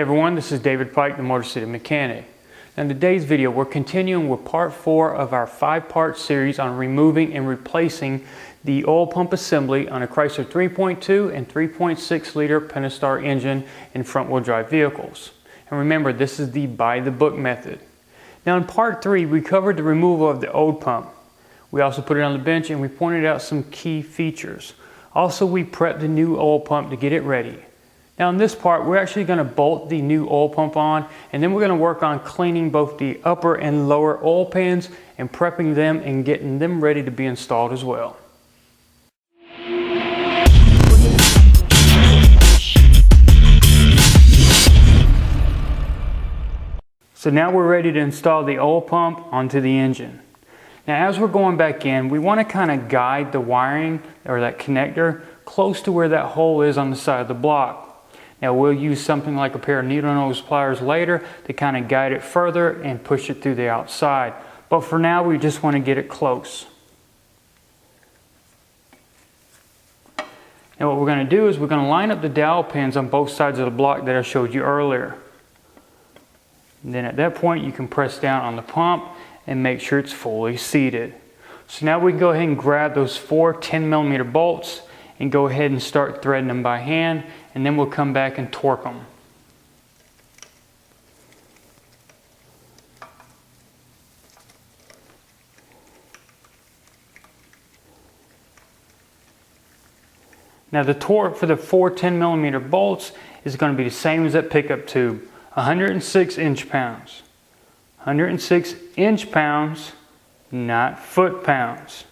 Hey everyone, this is David Pike, the Motorcity Mechanic. In today's video, we're continuing with part 4 of our 5-part series on removing and replacing the oil pump assembly on a Chrysler 3.2 and 3.6 liter Pentastar engine in front-wheel drive vehicles. And remember, this is the by-the-book method. Now in part 3, we covered the removal of the old pump. We also put it on the bench and we pointed out some key features. Also, we prepped the new oil pump to get it ready. Now in this part, we're actually going to bolt the new oil pump on, and then we're going to work on cleaning both the upper and lower oil pans and prepping them and getting them ready to be installed as well. So now we're ready to install the oil pump onto the engine. Now as we're going back in, we want to kind of guide the wiring or that connector close to where that hole is on the side of the block. Now we'll use something like a pair of needle nose pliers later to kind of guide it further and push it through the outside. But for now, we just want to get it close. Now what we're going to do is we're going to line up the dowel pins on both sides of the block that I showed you earlier. And then at that point, you can press down on the pump and make sure it's fully seated. So now we can go ahead and grab those 4 10mm bolts and go ahead and start threading them by hand, and then we'll come back and torque them. Now the torque for the 4 10mm bolts is going to be the same as that pickup tube, 106 inch-pounds. 106 inch-pounds, not foot-pounds.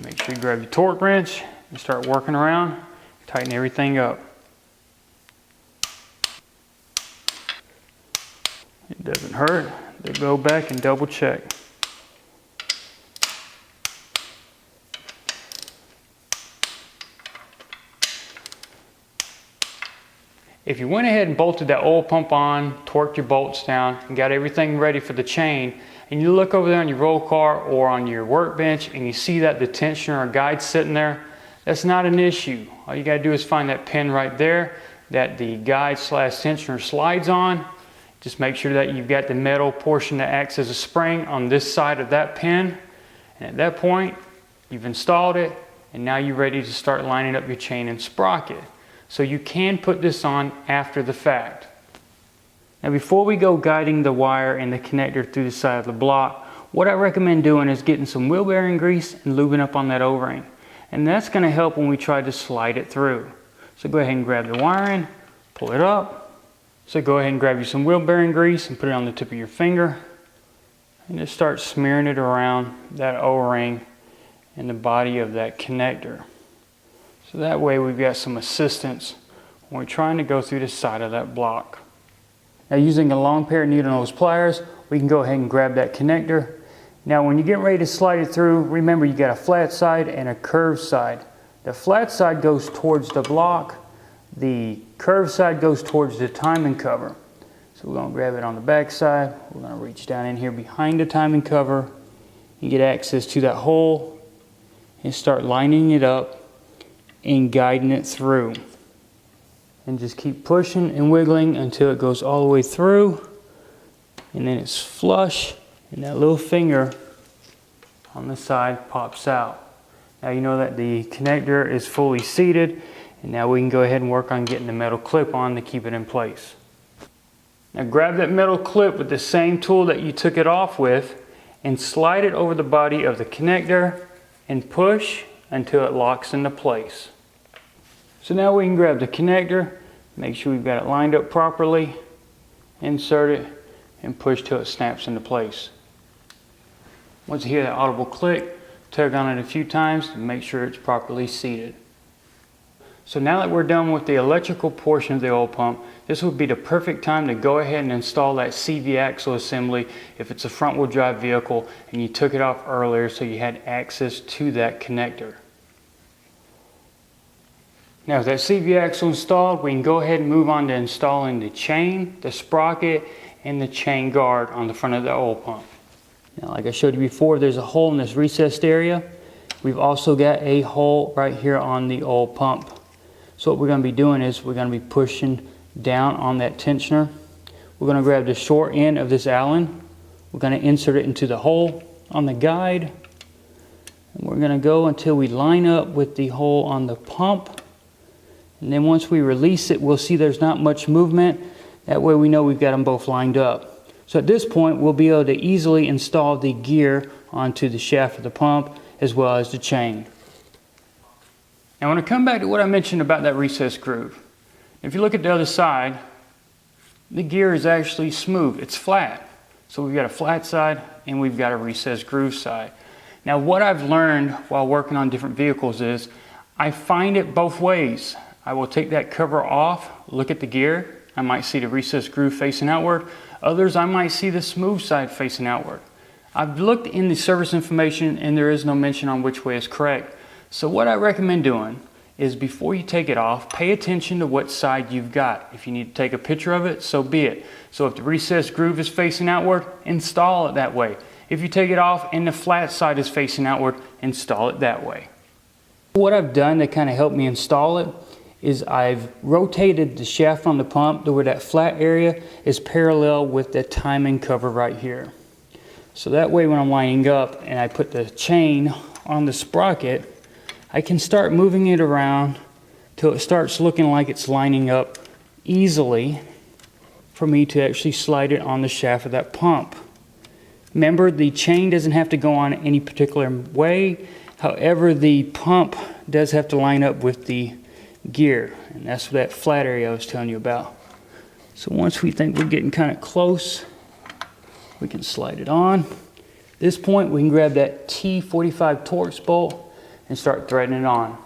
Make sure you grab your torque wrench and start working around, tighten everything up. It doesn't hurt to go back and double check. If you went ahead and bolted that oil pump on, torqued your bolts down, and got everything ready for the chain, and you look over there on your roll car or on your workbench and you see that the tensioner or guide sitting there, that's not an issue. All you gotta do is find that pin right there that the guide / tensioner slides on. Just make sure that you've got the metal portion that acts as a spring on this side of that pin. And at that point, you've installed it, and now you're ready to start lining up your chain and sprocket. So you can put this on after the fact. Now before we go guiding the wire and the connector through the side of the block, what I recommend doing is getting some wheel bearing grease and lubing up on that O-ring. And that's going to help when we try to slide it through. So go ahead and grab the wiring, pull it up. So go ahead and grab you some wheel bearing grease and put it on the tip of your finger. And just start smearing it around that O-ring and the body of that connector. So that way we've got some assistance when we're trying to go through the side of that block. Now using a long pair of needle nose pliers, we can go ahead and grab that connector. Now when you get ready to slide it through, remember you got a flat side and a curved side. The flat side goes towards the block, the curved side goes towards the timing cover. So we're going to grab it on the back side, we're going to reach down in here behind the timing cover and get access to that hole and start lining it up and guiding it through. And just keep pushing and wiggling until it goes all the way through, and then it's flush and that little finger on the side pops out. Now you know that the connector is fully seated, and now we can go ahead and work on getting the metal clip on to keep it in place. Now grab that metal clip with the same tool that you took it off with and slide it over the body of the connector and push until it locks into place. So now we can grab the connector, make sure we've got it lined up properly, insert it, and push till it snaps into place. Once you hear that audible click, tug on it a few times to make sure it's properly seated. So now that we're done with the electrical portion of the oil pump, this would be the perfect time to go ahead and install that CV axle assembly if it's a front-wheel drive vehicle and you took it off earlier so you had access to that connector. Now with that CV axle installed, we can go ahead and move on to installing the chain, the sprocket, and the chain guard on the front of the oil pump. Now like I showed you before, there's a hole in this recessed area. We've also got a hole right here on the oil pump. So what we're going to be doing is we're going to be pushing down on that tensioner. We're going to grab the short end of this Allen. We're going to insert it into the hole on the guide. And we're going to go until we line up with the hole on the pump. And then once we release it, we'll see there's not much movement. That way we know we've got them both lined up. So at this point, we'll be able to easily install the gear onto the shaft of the pump as well as the chain. Now when I come back to what I mentioned about that recessed groove, if you look at the other side, the gear is actually smooth, it's flat. So we've got a flat side and we've got a recessed groove side. Now what I've learned while working on different vehicles is I find it both ways. I will take that cover off, look at the gear, I might see the recessed groove facing outward. Others I might see the smooth side facing outward. I've looked in the service information and there is no mention on which way is correct. So what I recommend doing is before you take it off, pay attention to what side you've got. If you need to take a picture of it, so be it. So if the recessed groove is facing outward, install it that way. If you take it off and the flat side is facing outward, install it that way. What I've done to kind of help me install it is I've rotated the shaft on the pump to where that flat area is parallel with the timing cover right here. So that way when I'm lining up and I put the chain on the sprocket, I can start moving it around till it starts looking like it's lining up easily for me to actually slide it on the shaft of that pump. Remember, the chain doesn't have to go on any particular way. However, the pump does have to line up with the gear, and that's that flat area I was telling you about. So once we think we're getting kind of close, we can slide it on. At this point, we can grab that T45 Torx bolt and start threading it on.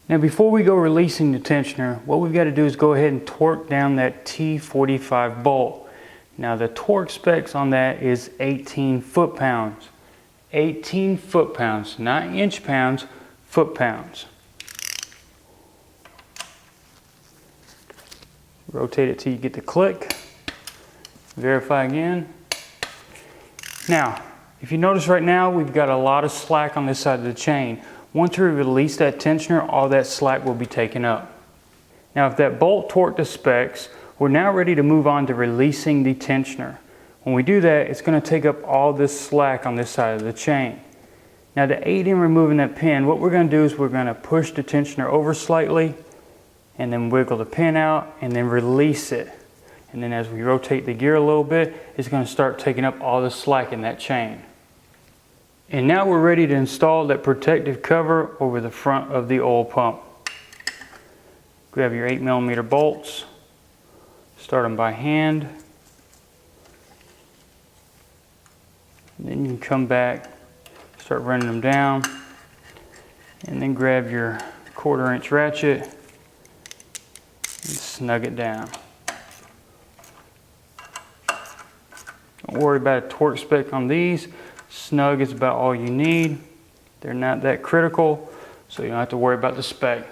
Now before we go releasing the tensioner, what we've got to do is go ahead and torque down that T45 bolt. Now the torque specs on that is 18 foot-pounds. 18 foot-pounds, not inch-pounds, foot-pounds. Rotate it till you get the click. Verify again. Now, if you notice right now, we've got a lot of slack on this side of the chain. Once we release that tensioner, all that slack will be taken up. Now, if that bolt torqued to specs, we're now ready to move on to releasing the tensioner. When we do that, it's going to take up all this slack on this side of the chain. Now, to aid in removing that pin, what we're going to do is we're going to push the tensioner over slightly and then wiggle the pin out and then release it. And then as we rotate the gear a little bit, it's going to start taking up all the slack in that chain. And now we're ready to install that protective cover over the front of the oil pump. Grab your 8mm bolts, start them by hand. And then you can come back, start running them down, and then grab your 1/4 inch ratchet and snug it down. Don't worry about a torque spec on these. Snug is about all you need. They're not that critical, so you don't have to worry about the spec.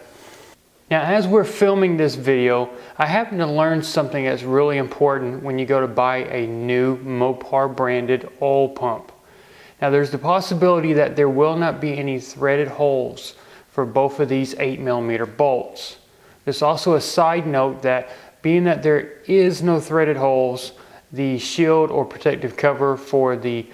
Now, as we're filming this video, I happen to learn something that's really important when you go to buy a new Mopar branded oil pump. Now, there's the possibility that there will not be any threaded holes for both of these 8mm bolts. There's also a side note that being that there is no threaded holes, the shield or protective cover for the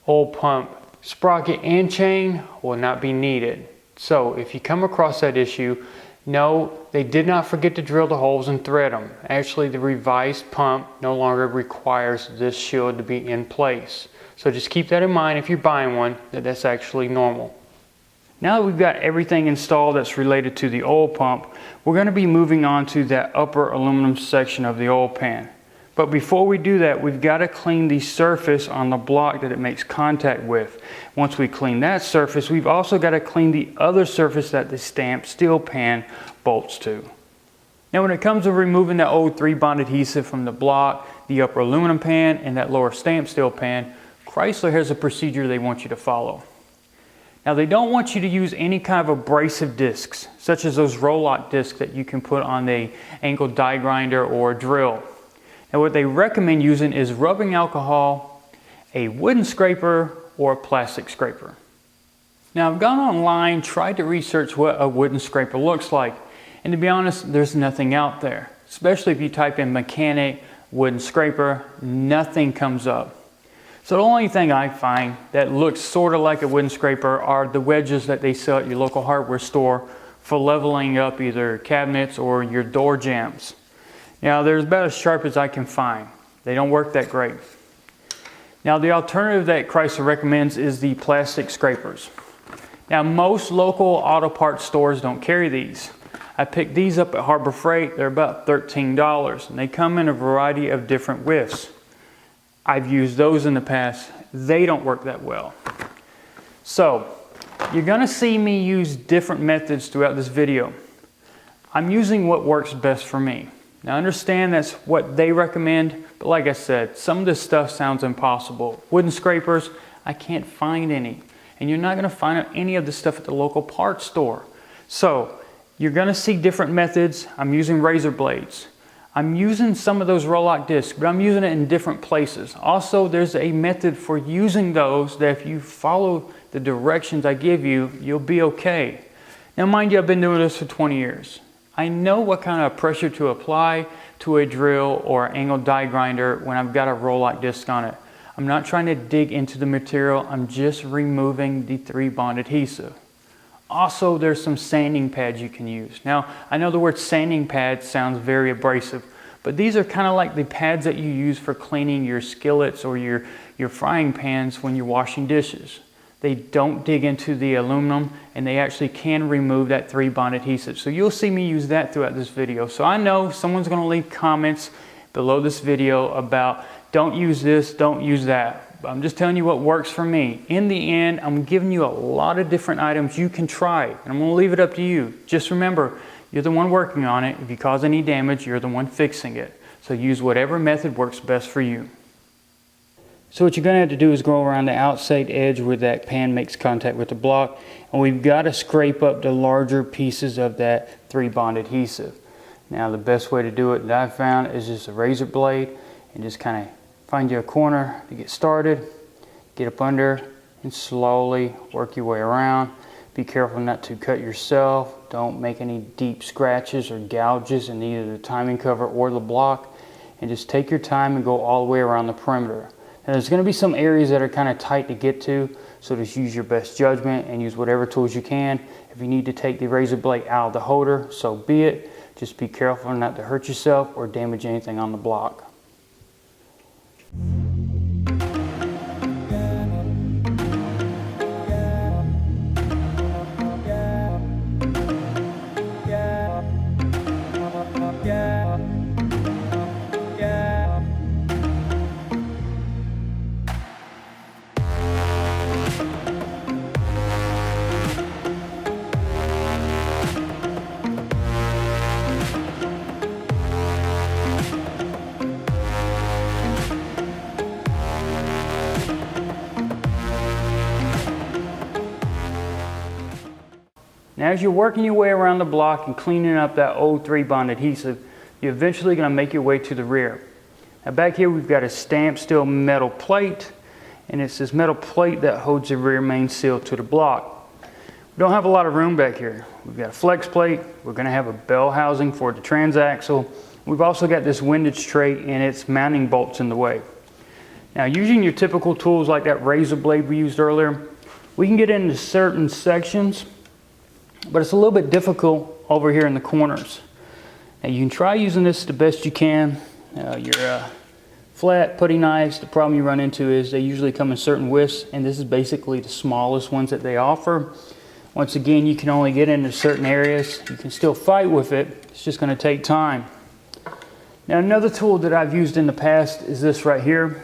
oil pump sprocket and chain will not be needed. So if you come across that issue, no, they did not forget to drill the holes and thread them. Actually, the revised pump no longer requires this shield to be in place. So just keep that in mind if you're buying one, that's actually normal. Now that we've got everything installed that's related to the oil pump, we're going to be moving on to that upper aluminum section of the oil pan. But before we do that, we've got to clean the surface on the block that it makes contact with. Once we clean that surface, we've also got to clean the other surface that the stamped steel pan bolts to. Now when it comes to removing that old 3-bond adhesive from the block, the upper aluminum pan, and that lower stamped steel pan, Chrysler has a procedure they want you to follow. Now they don't want you to use any kind of abrasive discs, such as those roll-lock discs that you can put on an angled die grinder or drill. Now what they recommend using is rubbing alcohol, a wooden scraper, or a plastic scraper. Now I've gone online, tried to research what a wooden scraper looks like, And to be honest, there's nothing out there. Especially if you type in mechanic, wooden scraper, nothing comes up. So the only thing I find that looks sort of like a wooden scraper are the wedges that they sell at your local hardware store for leveling up either cabinets or your door jambs. Now they're about as sharp as I can find. They don't work that great. Now the alternative that Chrysler recommends is the plastic scrapers. Now most local auto parts stores don't carry these. I picked these up at Harbor Freight. They're about $13 and they come in a variety of different widths. I've used those in the past. They don't work that well. So you're going to see me use different methods throughout this video. I'm using what works best for me. Now understand that's what they recommend, but like I said, some of this stuff sounds impossible. Wooden scrapers, I can't find any. And you're not going to find any of this stuff at the local parts store. So you're going to see different methods. I'm using razor blades. I'm using some of those roll-lock discs, but I'm using it in different places. Also, there's a method for using those that if you follow the directions I give you, you'll be okay. Now, mind you, I've been doing this for 20 years. I know what kind of pressure to apply to a drill or angled die grinder when I've got a roll-lock disc on it. I'm not trying to dig into the material. I'm just removing the 3-bond adhesive. Also, there's some sanding pads you can use. Now, I know the word sanding pad sounds very abrasive, but these are kind of like the pads that you use for cleaning your skillets or your frying pans when you're washing dishes. They don't dig into the aluminum and they actually can remove that 3-bond adhesive. So you'll see me use that throughout this video. So I know someone's going to leave comments below this video about don't use this, don't use that. I'm just telling you what works for me. In the end, I'm giving you a lot of different items you can try, and I'm going to leave it up to you. Just remember, you're the one working on it. If you cause any damage, you're the one fixing it. So use whatever method works best for you. So what you're going to have to do is go around the outside edge where that pan makes contact with the block, and we've got to scrape up the larger pieces of that 3-bond adhesive. Now the best way to do it that I've found is just a razor blade and just kind of find you a corner to get started, get up under and slowly work your way around. Be careful not to cut yourself. Don't make any deep scratches or gouges in either the timing cover or the block. And just take your time and go all the way around the perimeter. Now there's going to be some areas that are kind of tight to get to, so just use your best judgment and use whatever tools you can. If you need to take the razor blade out of the holder, so be it. Just be careful not to hurt yourself or damage anything on the block. Now as you're working your way around the block and cleaning up that old 3-bond adhesive, you're eventually going to make your way to the rear. Now back here we've got a stamped steel metal plate, and it's this metal plate that holds the rear main seal to the block. We don't have a lot of room back here. We've got a flex plate, we're going to have a bell housing for the transaxle. We've also got this windage tray and its mounting bolts in the way. Now using your typical tools like that razor blade we used earlier, we can get into certain sections, but it's a little bit difficult over here in the corners. Now you can try using this the best you can. Your flat putty knives, the problem you run into is they usually come in certain widths, and this is basically the smallest ones that they offer. Once again, you can only get into certain areas. You can still fight with it, it's just going to take time. Now another tool that I've used in the past is this right here.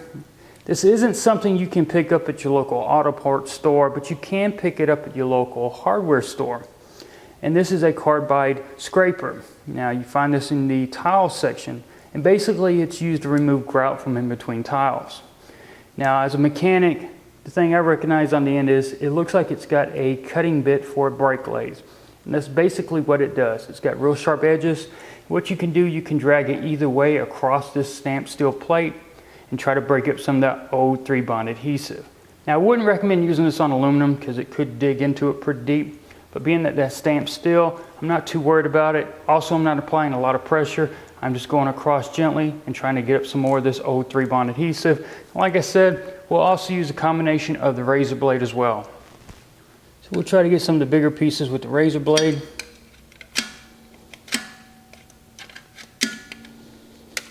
This isn't something you can pick up at your local auto parts store, but you can pick it up at your local hardware store. And this is a carbide scraper. Now you find this in the tile section, and basically it's used to remove grout from in between tiles. Now as a mechanic, the thing I recognize on the end is it looks like it's got a cutting bit for brake blades. And that's basically what it does. It's got real sharp edges. What you can do, you can drag it either way across this stamped steel plate and try to break up some of that old 3-bond adhesive. Now I wouldn't recommend using this on aluminum because it could dig into it pretty deep. but being that that's stamped steel, I'm not too worried about it. Also, I'm not applying a lot of pressure. I'm just going across gently and trying to get up some more of this old 3-bond adhesive. Like I said, we'll also use a combination of the razor blade as well. So we'll try to get some of the bigger pieces with the razor blade.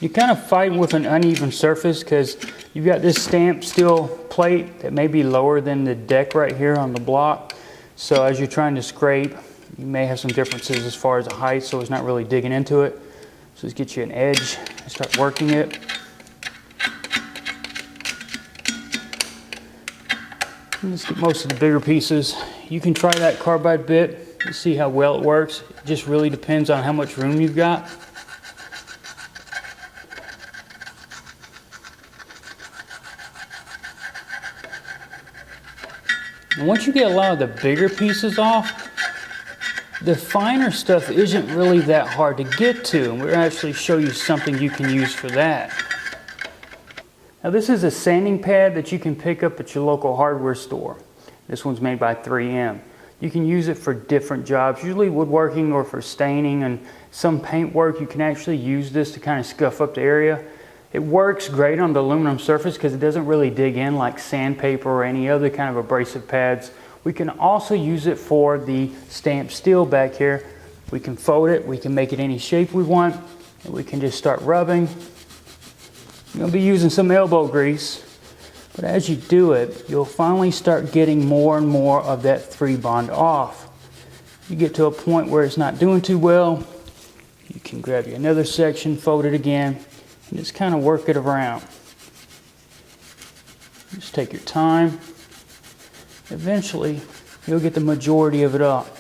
You're kind of fighting with an uneven surface because you've got this stamped steel plate that may be lower than the deck right here on the block. So as you're trying to scrape, you may have some differences as far as the height, so it's not really digging into it. So let's get you an edge and start working it. And let's get most of the bigger pieces. You can try that carbide bit to see how well it works. It just really depends on how much room you've got. And once you get a lot of the bigger pieces off, the finer stuff isn't really that hard to get to. And we'll actually show you something you can use for that. Now this is a sanding pad that you can pick up at your local hardware store. This one's made by 3M. You can use it for different jobs, usually woodworking or for staining and some paint work. You can actually use this to kind of scuff up the area. It works great on the aluminum surface because it doesn't really dig in like sandpaper or any other kind of abrasive pads. We can also use it for the stamped steel back here. We can fold it, we can make it any shape we want, and we can just start rubbing. You're going to be using some elbow grease, but as you do it, you'll finally start getting more and more of that 3-bond off. You get to a point where it's not doing too well, you can grab you another section, fold it again, and just kind of work it around. Just take your time. Eventually, you'll get the majority of it off.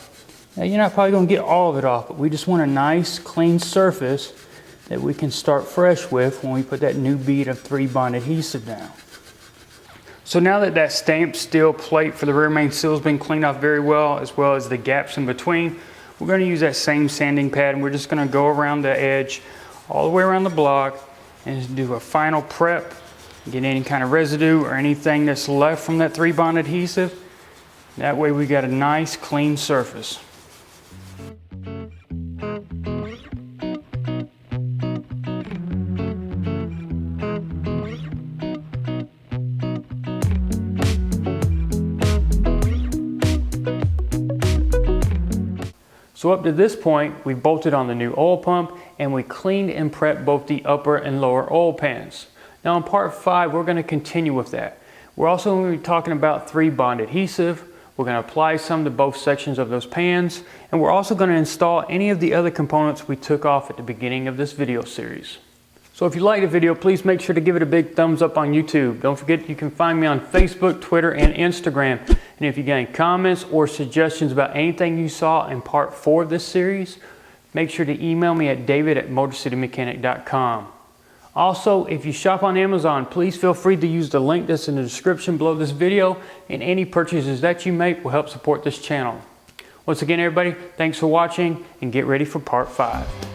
Now, you're not probably going to get all of it off, but we just want a nice, clean surface that we can start fresh with when we put that new bead of 3-bond adhesive down. So now that that stamped steel plate for the rear main seal has been cleaned off very well as the gaps in between, we're going to use that same sanding pad and we're just going to go around the edge, all the way around the block, and just do a final prep, get any kind of residue or anything that's left from that 3-bond adhesive. That way we got a nice clean surface. So up to this point, we bolted on the new oil pump and we cleaned and prepped both the upper and lower oil pans. Now in part 5, we're going to continue with that. We're also going to be talking about 3-bond adhesive. We're going to apply some to both sections of those pans, and we're also going to install any of the other components we took off at the beginning of this video series. So if you liked the video, please make sure to give it a big thumbs up on YouTube. Don't forget you can find me on Facebook, Twitter, and Instagram. And if you got any comments or suggestions about anything you saw in part 4 of this series, make sure to email me at david@motorcitymechanic.com. Also, if you shop on Amazon, please feel free to use the link that's in the description below this video, and any purchases that you make will help support this channel. Once again, everybody, thanks for watching, and get ready for part 5.